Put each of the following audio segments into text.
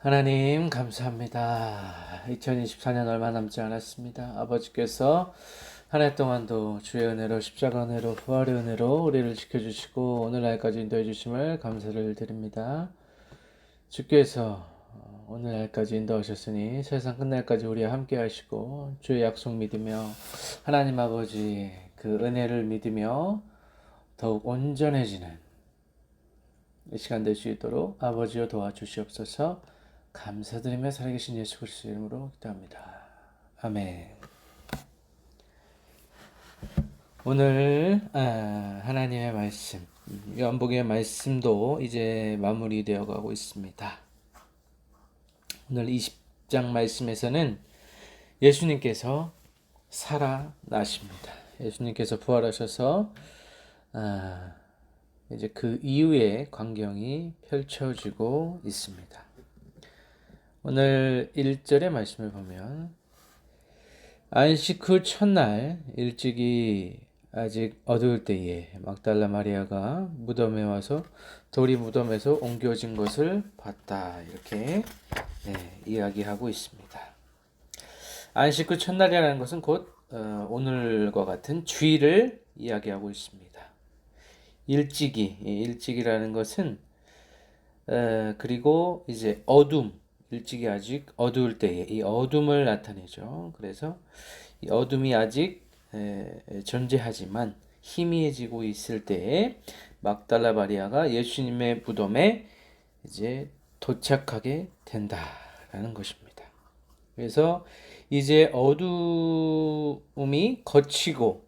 하나님 감사합니다. 2024년 얼마 남지 않았습니다. 아버지께서 한 해 동안도 주의 은혜로 십자가 은혜로 부활의 은혜로 우리를 지켜주시고 오늘날까지 인도해 주심을 감사를 드립니다. 주께서 오늘날까지 인도하셨으니 세상 끝날까지 우리와 함께 하시고 주의 약속 믿으며 하나님 아버지 그 은혜를 믿으며 더욱 온전해지는 이 시간 될 수 있도록 아버지여 도와주시옵소서. 감사드리며 살아계신 예수 그리스도의 이름으로 기도합니다. 아멘. 오늘 하나님의 말씀, 요한복음의 말씀도 이제 마무리되어 가고 있습니다. 오늘 20장 말씀에서는 예수님께서 살아나십니다. 예수님께서 부활하셔서 이제 그 이후의 광경이 펼쳐지고 있습니다. 오늘 1절의 말씀을 보면 안식 후 첫날 일찍이 아직 어두울 때에 막달라 마리아가 무덤에 와서 돌이 무덤에서 옮겨진 것을 봤다. 이렇게 이야기하고 있습니다. 안식 후 첫날이라는 것은 곧 오늘과 같은 주일을 이야기하고 있습니다. 일찍이라는 것은 그리고 이제 어둠, 일찍이 아직 어두울 때에 이 어둠을 나타내죠. 그래서 이 어둠이 아직 존재하지만 희미해지고 있을 때에 막달라 마리아가 예수님의 무덤에 이제 도착하게 된다라는 것입니다. 그래서 이제 어두움이 거치고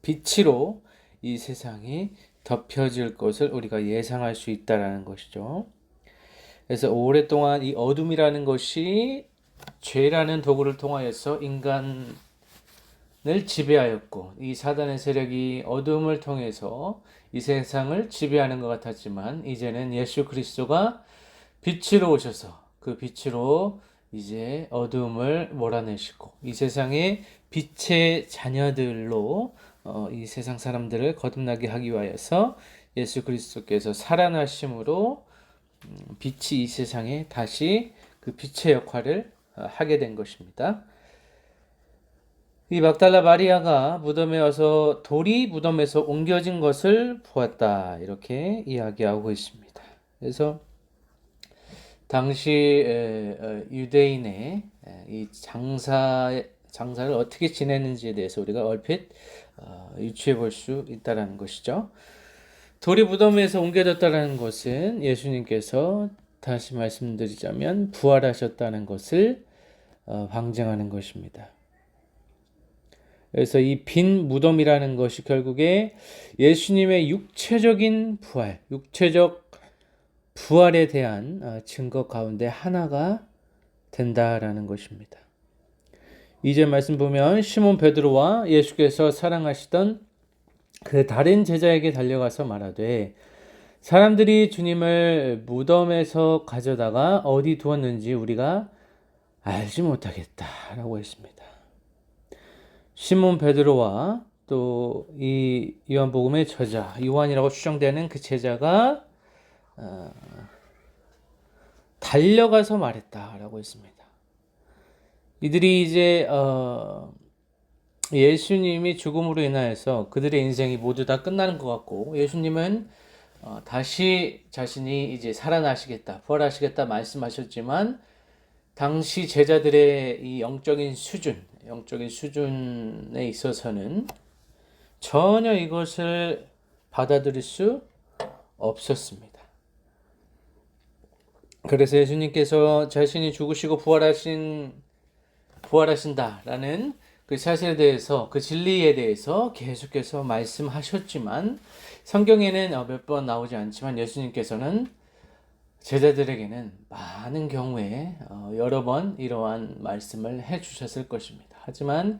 빛으로 이 세상이 덮여질 것을 우리가 예상할 수 있다라는 것이죠. 그래서 오랫동안 이 어둠이라는 것이 죄라는 도구를 통하여서 인간을 지배하였고 이 사단의 세력이 어둠을 통해서 이 세상을 지배하는 것 같았지만 이제는 예수 그리스도가 빛으로 오셔서 그 빛으로 이제 어둠을 몰아내시고 이 세상의 빛의 자녀들로 이 세상 사람들을 거듭나게 하기 위하여서 예수 그리스도께서 살아나심으로 빛이 이 세상에 다시 그 빛의 역할을 하게 된 것입니다. 이 막달라 마리아가 무덤에 와서 돌이 무덤에서 옮겨진 것을 보았다. 이렇게 이야기하고 있습니다. 그래서 당시 유대인의 이 장사를 어떻게 지냈는지에 대해서 우리가 얼핏 유추해 볼 수 있다는 것이죠. 돌이 무덤에서 옮겨졌다는 것은 예수님께서 다시 말씀드리자면 부활하셨다는 것을 방증하는 것입니다. 그래서 이 빈 무덤이라는 것이 결국에 예수님의 육체적인 부활, 육체적 부활에 대한 증거 가운데 하나가 된다라는 것입니다. 2절 말씀 보면 시몬 베드로와 예수께서 사랑하시던 그 다른 제자에게 달려가서 말하되 사람들이 주님을 무덤에서 가져다가 어디 두었는지 우리가 알지 못하겠다라고 했습니다. 시몬 베드로와 또 이 요한복음의 저자 요한이라고 추정되는 그 제자가 달려가서 말했다라고 했습니다. 이들이 이제 예수님이 죽음으로 인하여서 그들의 인생이 모두 다 끝나는 것 같고 예수님은 다시 자신이 이제 살아나시겠다, 부활하시겠다 말씀하셨지만 당시 제자들의 이 영적인 수준에 있어서는 전혀 이것을 받아들일 수 없었습니다. 그래서 예수님께서 자신이 죽으시고 부활하신다라는 그 사실에 대해서 그 진리에 대해서 계속해서 말씀하셨지만 성경에는 몇 번 나오지 않지만 예수님께서는 제자들에게는 많은 경우에 여러 번 이러한 말씀을 해주셨을 것입니다. 하지만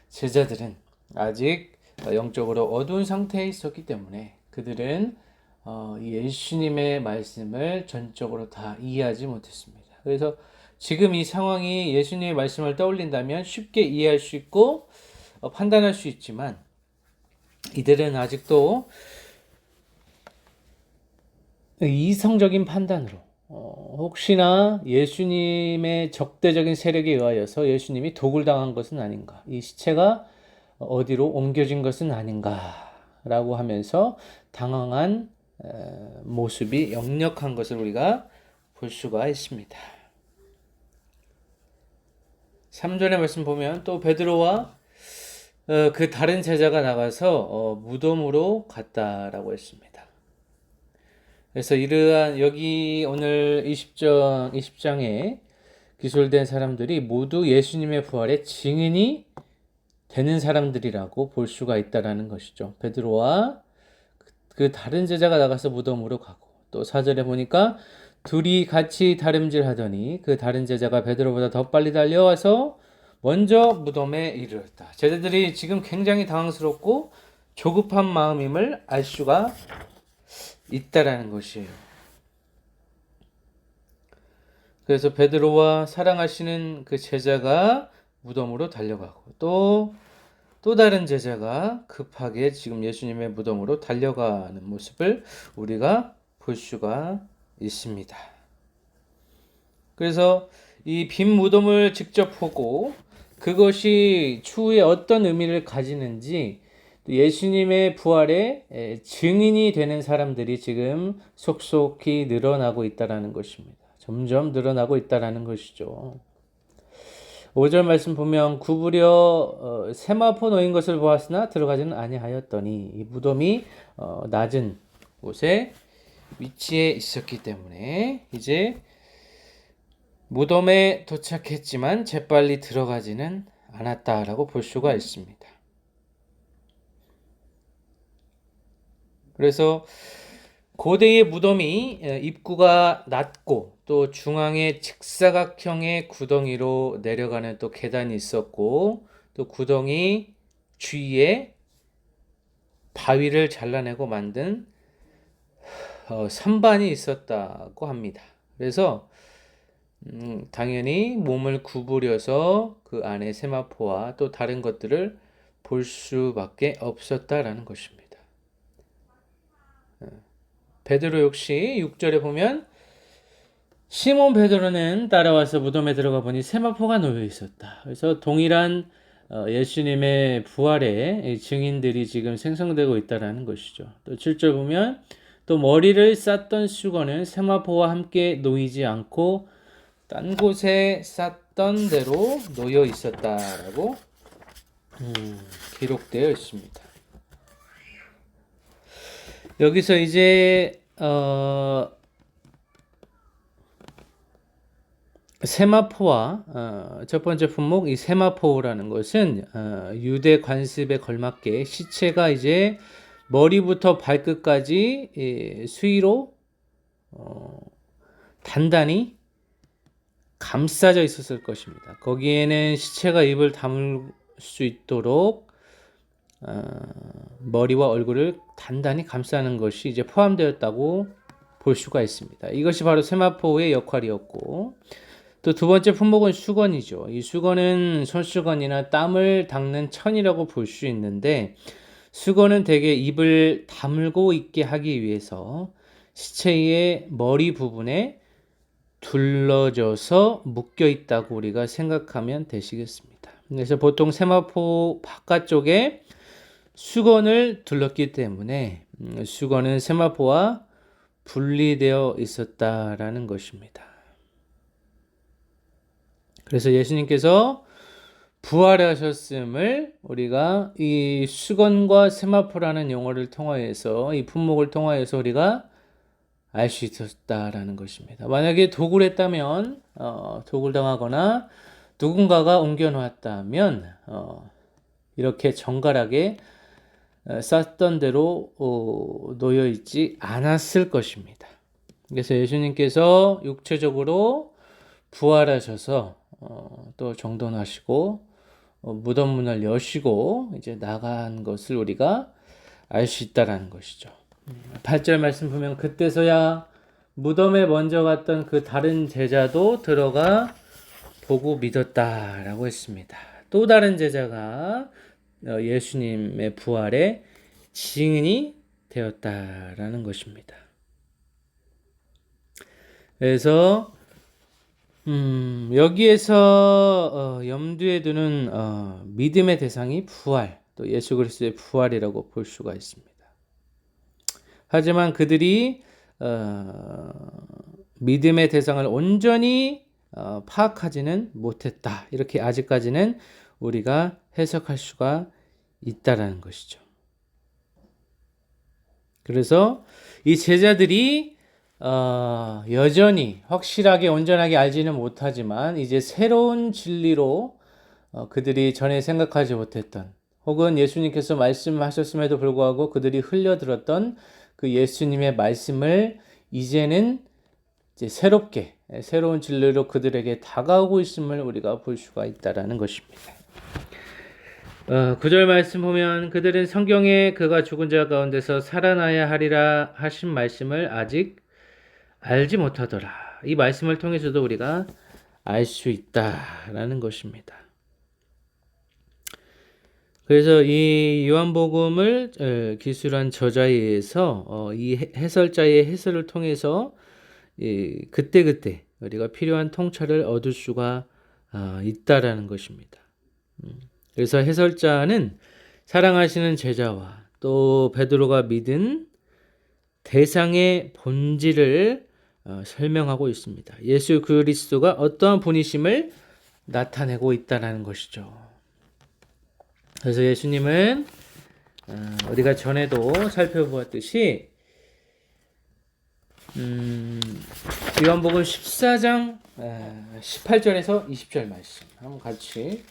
제자들은 아직 영적으로 어두운 상태에 있었기 때문에 그들은 예수님의 말씀을 전적으로 다 이해하지 못했습니다. 그래서 지금 이 상황이 예수님의 말씀을 떠올린다면 쉽게 이해할 수 있고 판단할 수 있지만 이들은 아직도 이성적인 판단으로 혹시나 예수님의 적대적인 세력에 의하여서 예수님이 도굴 당한 것은 아닌가, 이 시체가 어디로 옮겨진 것은 아닌가라고 하면서 당황한 모습이 역력한 것을 우리가 볼 수가 있습니다. 3절의 말씀 보면 또 베드로와 그 다른 제자가 나가서 무덤으로 갔다라고 했습니다. 그래서 이러한 여기 오늘 20장에 기술된 사람들이 모두 예수님의 부활의 증인이 되는 사람들이라고 볼 수가 있다라는 것이죠. 베드로와 그 다른 제자가 나가서 무덤으로 가고, 또 4절에 보니까 둘이 같이 다름질 하더니 그 다른 제자가 베드로보다 더 빨리 달려와서 먼저 무덤에 이르렀다. 제자들이 지금 굉장히 당황스럽고 조급한 마음임을 알 수가 있다라는 것이에요. 그래서 베드로와 사랑하시는 그 제자가 무덤으로 달려가고, 또 다른 제자가 급하게 지금 예수님의 무덤으로 달려가는 모습을 우리가 볼 수가 있습니다. 그래서 이 빈 무덤을 직접 보고 그것이 추후에 어떤 의미를 가지는지, 예수님의 부활의 증인이 되는 사람들이 지금 속속히 늘어나고 있다는 것입니다. 점점 늘어나고 있다는 것이죠. 5절 말씀 보면 구부려 세마포 놓인 것을 보았으나 들어가지는 아니하였더니, 이 무덤이 낮은 곳에 위치해 있었기 때문에 이제 무덤에 도착했지만 재빨리 들어가지는 않았다라고 볼 수가 있습니다. 그래서 고대의 무덤이 입구가 낮고 또 중앙에 직사각형의 구덩이로 내려가는 또 계단이 있었고, 또 구덩이 주위에 바위를 잘라내고 만든 선반이 있었다고 합니다. 그래서 당연히 몸을 구부려서 그 안에 세마포와 또 다른 것들을 볼 수밖에 없었다라는 것입니다. 베드로 역시 6절에 보면 시몬 베드로는 따라와서 무덤에 들어가 보니 세마포가 놓여 있었다. 그래서 동일한 예수님의 부활의 증인들이 지금 생성되고 있다는 것이죠. 또 7절 보면 또 머리를 쌌던 수건은 세마포와 함께 놓이지 않고 딴 곳에 쌌던 대로 놓여 있었다라고 기록되어 있습니다. 여기서 이제 세마포와 첫 번째 품목, 이 세마포라는 것은 유대 관습에 걸맞게 시체가 이제 머리부터 발끝까지 수의로 단단히 감싸져 있었을 것입니다. 거기에는 시체가 입을 다물 수 있도록 머리와 얼굴을 단단히 감싸는 것이 이제 포함되었다고 볼 수가 있습니다. 이것이 바로 세마포의 역할이었고, 또 두 번째 품목은 수건이죠. 이 수건은 손수건이나 땀을 닦는 천이라고 볼 수 있는데, 수건은 대개 입을 다물고 있게 하기 위해서 시체의 머리 부분에 둘러져서 묶여 있다고 우리가 생각하면 되시겠습니다. 그래서 보통 세마포 바깥쪽에 수건을 둘렀기 때문에 수건은 세마포와 분리되어 있었다라는 것입니다. 그래서 예수님께서 부활하셨음을 우리가 이 수건과 세마포라는 용어를 통하여서, 이 품목을 통하여서 우리가 알 수 있었다라는 것입니다. 만약에 도굴했다면, 도굴당하거나 누군가가 옮겨놓았다면 이렇게 정갈하게 쌌던 대로 놓여 있지 않았을 것입니다. 그래서 예수님께서 육체적으로 부활하셔서 또 정돈하시고 무덤 문을 여시고 이제 나간 것을 우리가 알 수 있다라는 것이죠. 8절 말씀 보면 그때서야 무덤에 먼저 갔던 그 다른 제자도 들어가 보고 믿었다라고 했습니다. 또 다른 제자가 예수님의 부활의 증인이 되었다라는 것입니다. 그래서 여기에서 염두에 두는 믿음의 대상이 부활, 또 예수 그리스도의 부활이라고 볼 수가 있습니다. 하지만 그들이 믿음의 대상을 온전히 파악하지는 못했다. 이렇게 아직까지는 우리가 해석할 수가 있다라는 것이죠. 그래서 이 제자들이 여전히 확실하게 온전하게 알지는 못하지만 이제 새로운 진리로 그들이 전에 생각하지 못했던, 혹은 예수님께서 말씀하셨음에도 불구하고 그들이 흘려들었던 그 예수님의 말씀을 이제는 이제 새로운 진리로 그들에게 다가오고 있음을 우리가 볼 수가 있다라는 것입니다. 9절 말씀 보면 그들은 성경에 그가 죽은 자 가운데서 살아나야 하리라 하신 말씀을 아직 알지 못하더라. 이 말씀을 통해서도 우리가 알 수 있다라는 것입니다. 그래서 이 요한복음을 기술한 저자에 의해서 이 해설자의 해설을 통해서 그때그때 우리가 필요한 통찰을 얻을 수가 있다라는 것입니다. 그래서 해설자는 사랑하시는 제자와 또 베드로가 믿은 대상의 본질을 설명하고 있습니다. 예수 그리스도가 어떠한 분이심을 나타내고 있다는 것이죠. 그래서 예수님은 우리가 전에도 살펴보았듯이 요한복음 14장 18절에서 20절 말씀 한번 같이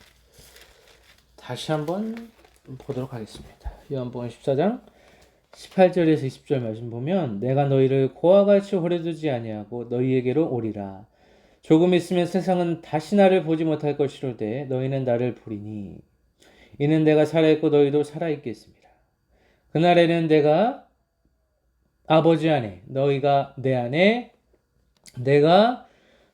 다시 한번 보도록 하겠습니다. 요한복음 14장 18절에서 20절 말씀 보면 내가 너희를 고와 같이 오래 두지 아니하고 너희에게로 오리라. 조금 있으면 세상은 다시 나를 보지 못할 것이로되 너희는 나를 보리니 이는 내가 살아있고 너희도 살아있겠습니다. 그날에는 내가 아버지 안에 너희가 내 안에 내가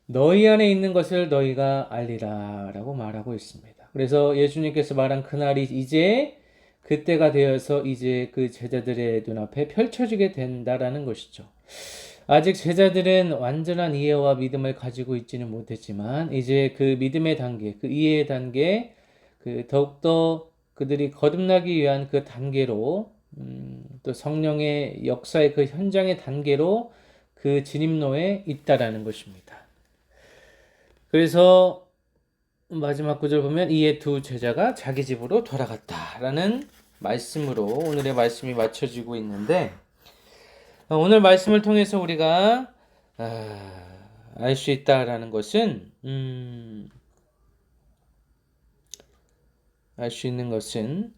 너희 안에 있는 것을 너희가 알리라 라고 말하고 있습니다. 그래서 예수님께서 말한 그날이 이제 그때가 되어서 이제 그 제자들의 눈앞에 펼쳐지게 된다라는 것이죠. 아직 제자들은 완전한 이해와 믿음을 가지고 있지는 못했지만 이제 그 믿음의 단계, 그 이해의 단계, 그 더욱더 그들이 거듭나기 위한 그 단계로 또 성령의 역사의 그 현장의 단계로 그 진입로에 있다라는 것입니다. 그래서 마지막 구절 보면 이에 두 제자가 자기 집으로 돌아갔다라는 말씀으로 오늘의 말씀이 맞춰지고 있는데 오늘 말씀을 통해서 우리가 알 수 있다라는 것은 알 수 있는 것은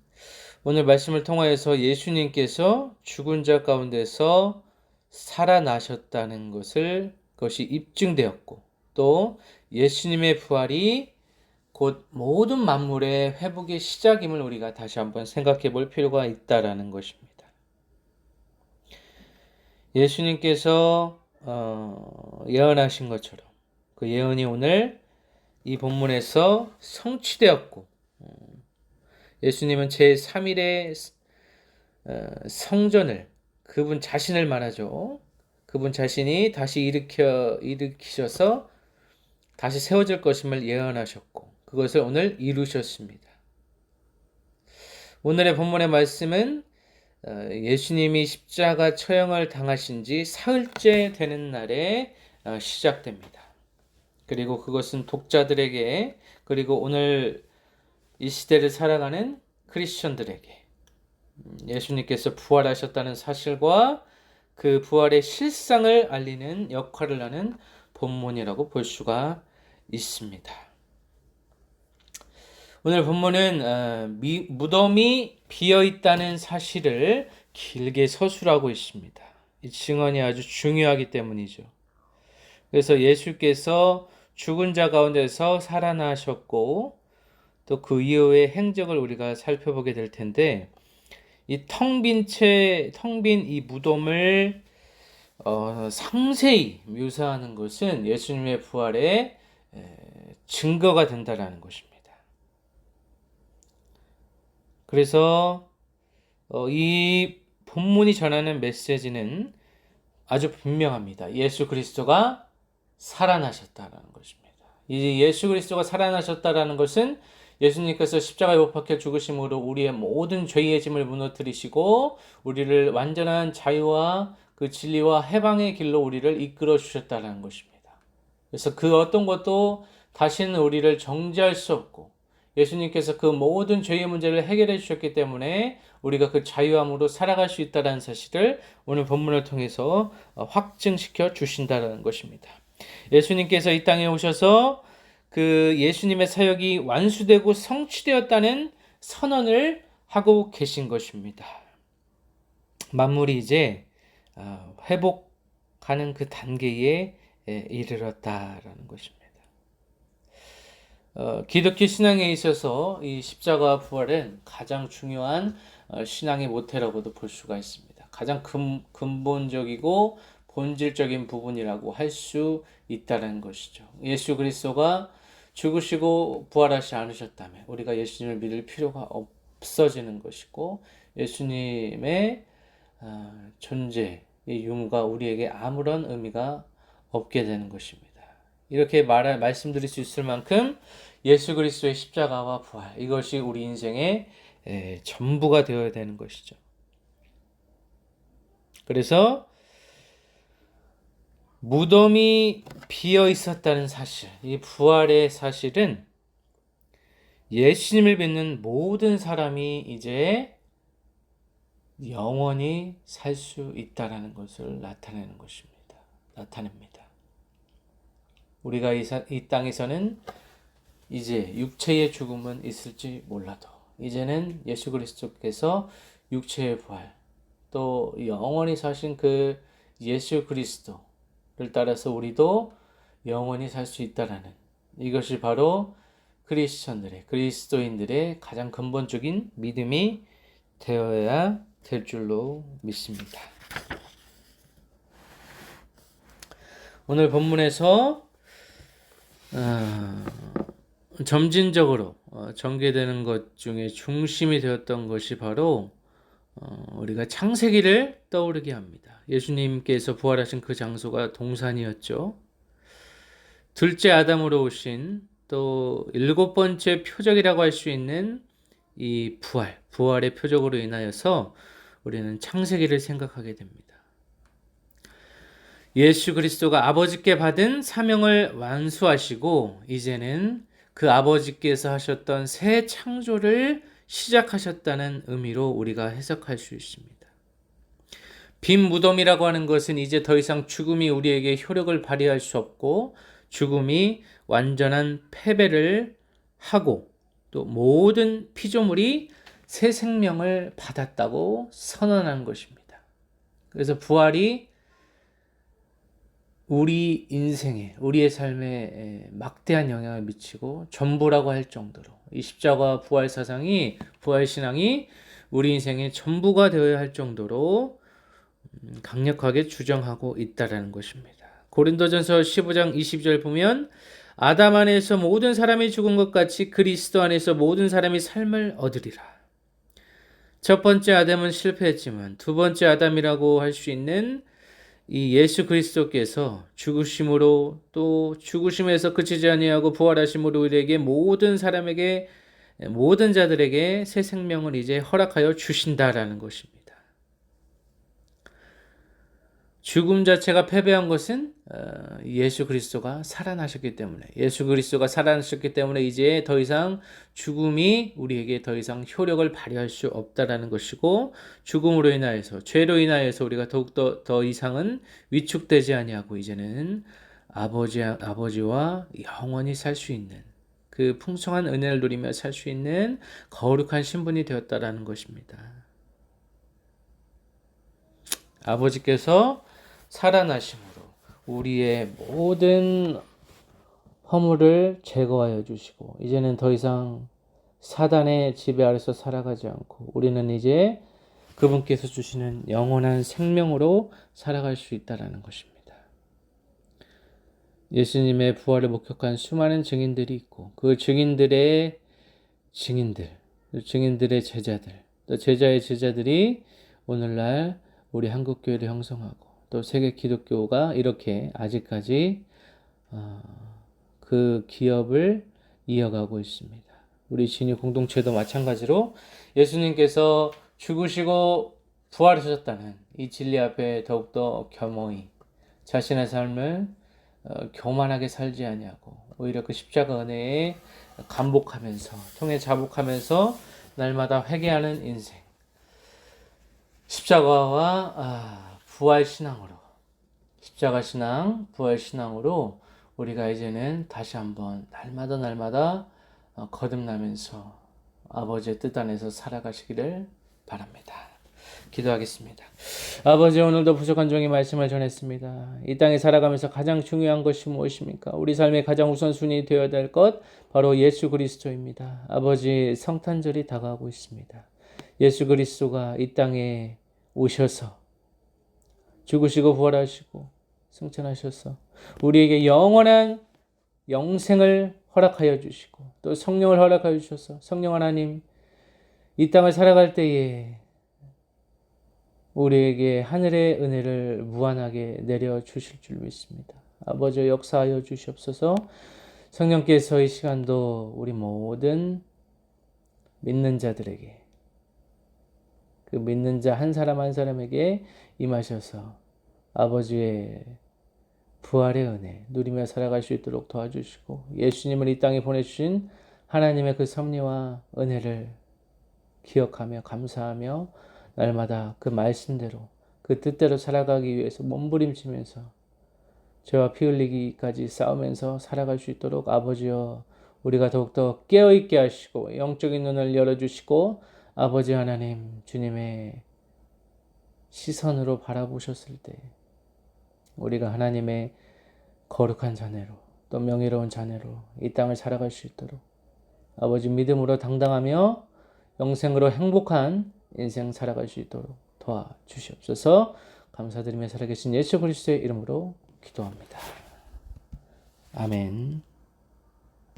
오늘 말씀을 통하여서 예수님께서 죽은 자 가운데서 살아나셨다는 것이 입증되었고 또 예수님의 부활이 곧 모든 만물의 회복의 시작임을 우리가 다시 한번 생각해 볼 필요가 있다라는 것입니다. 예수님께서 예언하신 것처럼 그 예언이 오늘 이 본문에서 성취되었고 예수님은 제3일의 성전을 그분 자신을 말하죠. 그분 자신이 다시 일으키셔서 다시 세워질 것임을 예언하셨고 그것을 오늘 이루셨습니다. 오늘의 본문의 말씀은 예수님이 십자가 처형을 당하신 지 사흘째 되는 날에 시작됩니다. 그리고 그것은 독자들에게 그리고 오늘 이 시대를 살아가는 크리스천들에게 예수님께서 부활하셨다는 사실과 그 부활의 실상을 알리는 역할을 하는 본문이라고 볼 수가 있습니다. 오늘 본문은 무덤이 비어있다는 사실을 길게 서술하고 있습니다. 이 증언이 아주 중요하기 때문이죠. 그래서 예수께서 죽은 자 가운데서 살아나셨고 또 그 이후의 행적을 우리가 살펴보게 될 텐데 이 텅 빈 이 무덤을 상세히 묘사하는 것은 예수님의 부활의 증거가 된다라는 것입니다. 그래서 이 본문이 전하는 메시지는 아주 분명합니다. 예수 그리스도가 살아나셨다라는 것입니다. 이 예수 그리스도가 살아나셨다라는 것은 예수님께서 십자가에 못 박혀 죽으심으로 우리의 모든 죄의 짐을 무너뜨리시고 우리를 완전한 자유와 그 진리와 해방의 길로 우리를 이끌어 주셨다는 것입니다. 그래서 그 어떤 것도 다시는 우리를 정죄할 수 없고 예수님께서 그 모든 죄의 문제를 해결해 주셨기 때문에 우리가 그 자유함으로 살아갈 수 있다는 사실을 오늘 본문을 통해서 확증시켜 주신다는 것입니다. 예수님께서 이 땅에 오셔서 그 예수님의 사역이 완수되고 성취되었다는 선언을 하고 계신 것입니다. 만물이 이제 회복하는 그 단계에 이르렀다라는 것입니다. 기독교 신앙에 있어서 이 십자가 부활은 가장 중요한 신앙의 모태라고도 볼 수가 있습니다. 가장 근본적이고 본질적인 부분이라고 할 수 있다는 것이죠. 예수 그리스도가 죽으시고 부활하지 않으셨다면 우리가 예수님을 믿을 필요가 없어지는 것이고 예수님의 존재, 이 유무가 우리에게 아무런 의미가 없게 되는 것입니다. 이렇게 말씀드릴 수 있을 만큼 예수 그리스도의 십자가와 부활, 이것이 우리 인생의 전부가 되어야 되는 것이죠. 그래서 무덤이 비어 있었다는 사실, 이 부활의 사실은 예수님을 믿는 모든 사람이 이제 영원히 살 수 있다라는 것을 나타내는 것입니다. 나타냅니다. 우리가 이 땅에서는 이제 육체의 죽음은 있을지 몰라도 이제는 예수 그리스도께서 육체의 부활 또 영원히 사신 그 예수 그리스도를 따라서 우리도 영원히 살 수 있다라는 이것이 바로 그리스도인들의 가장 근본적인 믿음이 되어야 될 줄로 믿습니다. 오늘 본문에서 점진적으로 전개되는 것 중에 중심이 되었던 것이 바로 우리가 창세기를 떠오르게 합니다. 예수님께서 부활하신 그 장소가 동산이었죠. 둘째 아담으로 오신 또 일곱 번째 표적이라고 할 수 있는 이 부활의 표적으로 인하여서 우리는 창세기를 생각하게 됩니다. 예수 그리스도가 아버지께 받은 사명을 완수하시고 이제는 그 아버지께서 하셨던 새 창조를 시작하셨다는 의미로 우리가 해석할 수 있습니다. 빈 무덤이라고 하는 것은 이제 더 이상 죽음이 우리에게 효력을 발휘할 수 없고 죽음이 완전한 패배를 하고 또 모든 피조물이 새 생명을 받았다고 선언한 것입니다. 그래서 부활이 우리 인생에, 우리의 삶에 막대한 영향을 미치고 전부라고 할 정도로 이 십자가 부활 사상이, 부활 신앙이 우리 인생의 전부가 되어야 할 정도로 강력하게 주장하고 있다는 것입니다. 고린도전서 15장 20절 보면 아담 안에서 모든 사람이 죽은 것 같이 그리스도 안에서 모든 사람이 삶을 얻으리라. 첫 번째 아담은 실패했지만 두 번째 아담이라고 할 수 있는 이 예수 그리스도께서 죽으심으로 또 죽으심에서 그치지 아니하고 부활하심으로 우리에게 모든 사람에게 모든 자들에게 새 생명을 이제 허락하여 주신다라는 것입니다. 죽음 자체가 패배한 것은 예수 그리스도가 살아나셨기 때문에 예수 그리스도가 살아나셨기 때문에 이제 더 이상 죽음이 우리에게 더 이상 효력을 발휘할 수 없다라는 것이고 죽음으로 인하여서 죄로 인하여서 우리가 더욱더 더 이상은 위축되지 아니하고 이제는 아버지와 영원히 살 수 있는 그 풍성한 은혜를 누리며 살 수 있는 거룩한 신분이 되었다라는 것입니다. 아버지께서 살아나심으로 우리의 모든 허물을 제거하여 주시고 이제는 더 이상 사단의 지배 아래서 살아가지 않고 우리는 이제 그분께서 주시는 영원한 생명으로 살아갈 수 있다는 것입니다. 예수님의 부활을 목격한 수많은 증인들이 있고 그 증인들의 제자들, 또 제자의 제자들이 오늘날 우리 한국교회를 형성하고 또 세계 기독교가 이렇게 아직까지 그 기업을 이어가고 있습니다. 우리 진유 공동체도 마찬가지로 예수님께서 죽으시고 부활하셨다는 이 진리 앞에 더욱더 겸허히 자신의 삶을 교만하게 살지 아니하고 오히려 그 십자가 은혜에 감복하면서 통해 자복하면서 날마다 회개하는 인생, 십자가와 부활 신앙으로, 십자가 신앙, 부활 신앙으로 우리가 이제는 다시 한번 날마다 거듭나면서 아버지의 뜻 안에서 살아가시기를 바랍니다. 기도하겠습니다. 아버지, 오늘도 부족한 종의 말씀을 전했습니다. 이 땅에 살아가면서 가장 중요한 것이 무엇입니까? 우리 삶의 가장 우선순위 되어야 될 것 바로 예수 그리스도입니다. 아버지, 성탄절이 다가오고 있습니다. 예수 그리스도가 이 땅에 오셔서 죽으시고 부활하시고 승천하셔서 우리에게 영원한 영생을 허락하여 주시고 또 성령을 허락하여 주셔서 성령 하나님 이 땅을 살아갈 때에 우리에게 하늘의 은혜를 무한하게 내려 주실 줄 믿습니다. 아버지, 역사하여 주시옵소서. 성령께서 이 시간도 우리 모든 믿는 자들에게, 그 믿는 자 한 사람 한 사람에게 임하셔서 아버지의 부활의 은혜 누리며 살아갈 수 있도록 도와주시고, 예수님을 이 땅에 보내주신 하나님의 그 섭리와 은혜를 기억하며 감사하며 날마다 그 말씀대로 그 뜻대로 살아가기 위해서 몸부림치면서 죄와 피 흘리기까지 싸우면서 살아갈 수 있도록 아버지여, 우리가 더욱더 깨어있게 하시고 영적인 눈을 열어주시고, 아버지 하나님 주님의 시선으로 바라보셨을 때 우리가 하나님의 거룩한 자녀로 또 명예로운 자녀로 이 땅을 살아갈 수 있도록 아버지 믿음으로 당당하며 영생으로 행복한 인생 살아갈 수 있도록 도와주시옵소서. 감사드리며 살아계신 예수 그리스도의 이름으로 기도합니다. 아멘.